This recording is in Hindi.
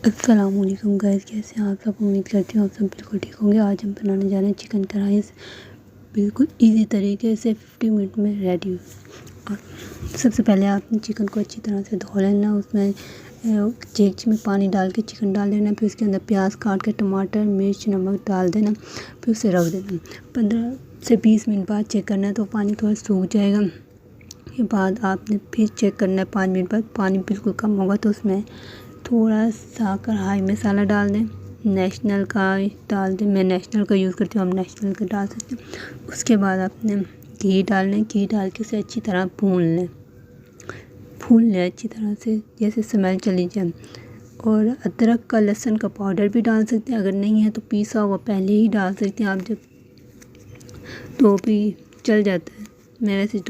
अस्सलामुअलैकुम गाइस, कैसे हैं आप सब। उम्मीद करती हूँ आप सब बिल्कुल ठीक होंगे। आज हम बनाने जा रहे हैं चिकन कढ़ाई। बिल्कुल इजी तरीके से 50 मिनट में रेडी। और सबसे पहले आपने चिकन को अच्छी तरह से धो लेना। उसमें देगची में पानी डाल के चिकन डाल देना। फिर उसके अंदर प्याज काट के, टमाटर, मिर्च, नमक डाल देना। फिर उसे रख देना। 15 से 20 मिनट बाद चेक करना है तो पानी थोड़ा सूख जाएगा। के बाद आपने फिर चेक करना है 5 मिनट बाद। पानी बिल्कुल कम होगा तो उसमें थोड़ा सा कढ़ाई मसाला डाल दें। नेशनल का डाल दें, मैं नेशनल का यूज़ करती हूँ, आप नेशनल का डाल सकते हैं। उसके बाद आपने घी डालना। घी डाल के उसे अच्छी तरह भून लें अच्छी तरह से, जैसे स्मेल चली जाए। और अदरक का, लहसुन का पाउडर भी डाल सकते हैं। अगर नहीं है तो पीसा हुआ पहले ही डाल सकते हैं आप, जब तो भी चल जाता है। मैं वैसे